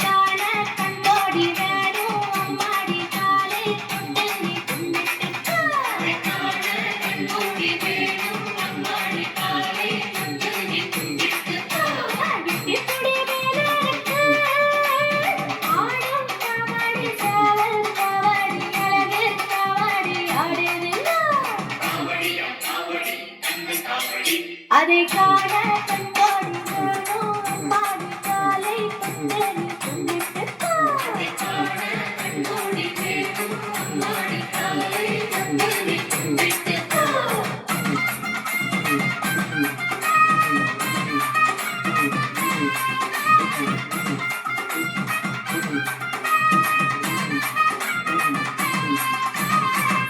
காண கண்கோடி வேணும் அம்மாடி காலை தொட்டு நீ கும்பிட்டுக்கோ. அதை காண கண்கோடி வேணும் அம்மாடி காலை தொட்டு நீ கும்பிட்டுக்கோ. இட்டிப்புடி வேலருக்கு ஆடும் காவடி சேவல் காவடி அழகு காவடி ஆடுதுங்க. காவடியா காவடி அந்த காவடி அதை காண கண்கோடி வேணும் அம்மாடி காலை தொட்டு நீ கும்பிட்டுக்கோ. அதை காண கண்கோடி வேணும் அம்மாடி காலை தொட்டு நீ கும்பிட்டுக்கோ.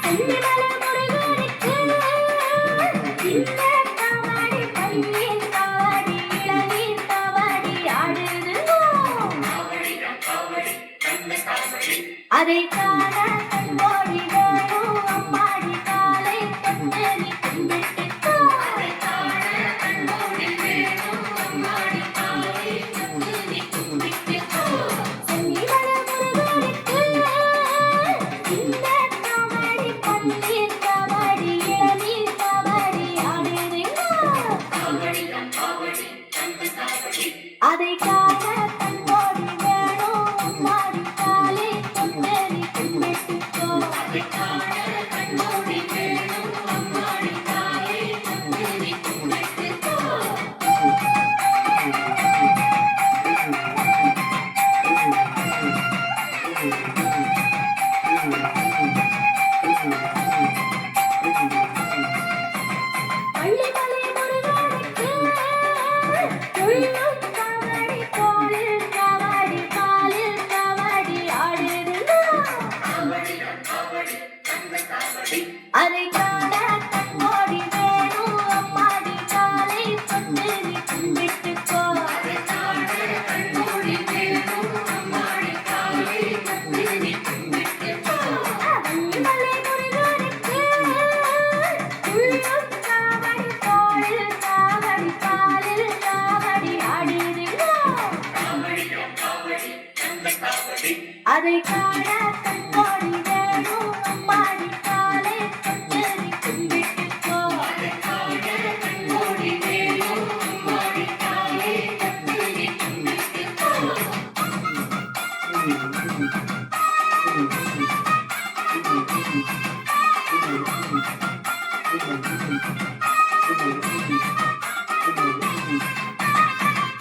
சென்னிமலை முருகனுக்கு இந்த காவடி பன்னீர் காவடி இளநீர் காவடி ஆடுதுங்கோ. அதை காண கண்கோடி வேணும் அம்மாடி காலை தொட்டு நீ கும்பிட்டுக்கோ. அதை காண கண்கோடி வேணும் அம்மாடி காலை தொட்டு நீ கும்பிட்டுக்கோ. சென்னிமலை முருகனுக்கு இந்த காவடி பன்னீர் காவடி இளநீர் காவடி ஆடுதுங்கோ. அதை காண கண்கோடி வேணும் அம்மாடி காலை தொட்டு நீ கும்பிட்டுக்கோ. அதை காண கண்கோடி வேணும் அம்மாடி காலை தொட்டு நீ கும்பிட்டுக்கோ. பள்ளிமலை முருகனுக்கு துள்ளும் காவடி தோளில் காவடி காலில் காவடி ஆடுதுங்கோ. அதை காண கண்கோடி வேணும் அம்மாடி காலை தொட்டு நீ கும்பிட்டுக்கோ. அதை காண கண்கோடி வேணும் அம்மாடி காலை தொட்டு நீ கும்பிட்டுக்கோ. பள்ளிமலை முருகனுக்கு துள்ளும் காவடி தோளில் காவடி காலில் காவடி ஆடுதுங்கோ. அதை காண கண்கோடி வேணும் அம்மாடி காலை தொட்டு நீ கும்பிட்டுக்கோ. அதை காண கண்கோடி வேணும் அம்மாடி காலை தொட்டு நீ கும்பிட்டுக்கோ.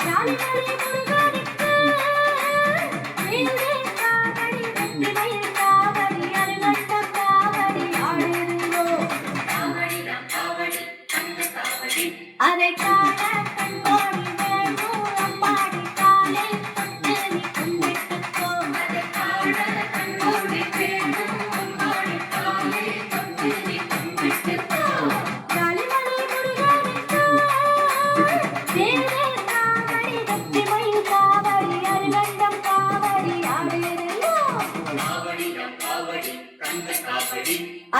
ஜாலிமலை முருகனுக்கு வேல்வேல் காவடி வெற்றிமயில் காவடி அருகண்ட காவடி ஆடுதுங்கோ. அதை காண கண்கோடி வேணும் அம்மாடி காலை தொட்டு நீ கும்பிட்டுக்கோ. அதை காண கண்கோடி வேணும் அம்மாடி காலை தொட்டு நீ கும்பிட்டுக்கோ. ஜாலிமலை முருகனுக்கு வேல்வேல் காவடி வெற்றிமயில் காவடி அருகண்டம் காவடி ஆடுதுங்கோ.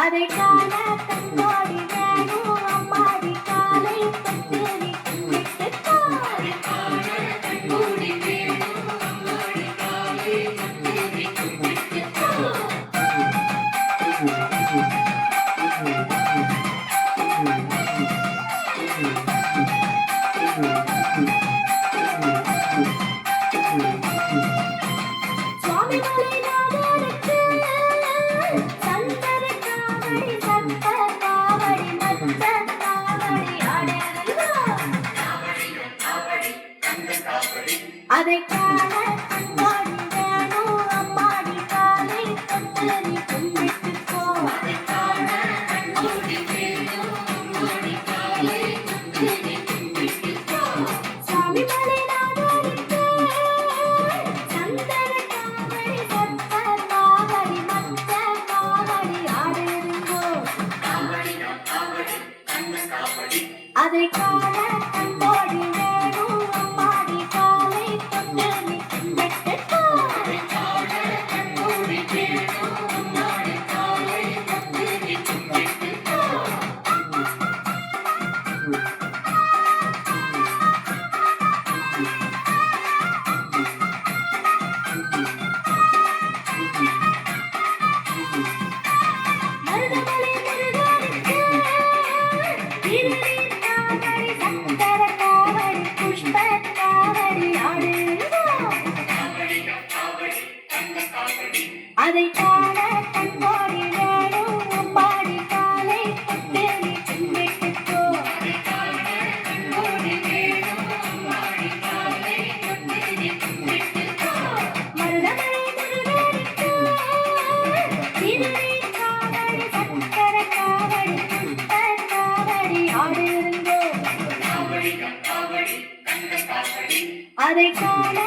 அதை காண கண்கோடி வேணும் அம்மாடி காலை தொட்டு நீ கும்பிட்டுக்கோ. அதை காண கண்கோடி வேணும் அம்மாடி காலை தொட்டு நீ கும்பிட்டுக்கோ. சுவாமிமலை நாதருக்கு சந்தர காவடி சத்த காவடி மத்த காவடி ஆடுதுங்கோ. அதை காண கண்கோடி வேணும் அம்மாடி காலை தொட்டு நீ கும்பிட்டுக்கோ. அதை காண கண்கோடி வேணும் அம்மாடி காலை தொட்டு நீ கும்பிட்டுக்கோ. சுவாமிமலை நாதருக்கு சந்தர காவடி சத்த காவடி மத்த காவடி ஆடுதுங்கோ. அதை காண கண்கோடி வேணும் அம்மாடி காலை தொட்டு நீ கும்பிட்டுக்கோ. அதை காண கண்கோடி வேணும் அம்மாடி காலை தொட்டு நீ கும்பிட்டுக்கோ. அதை காண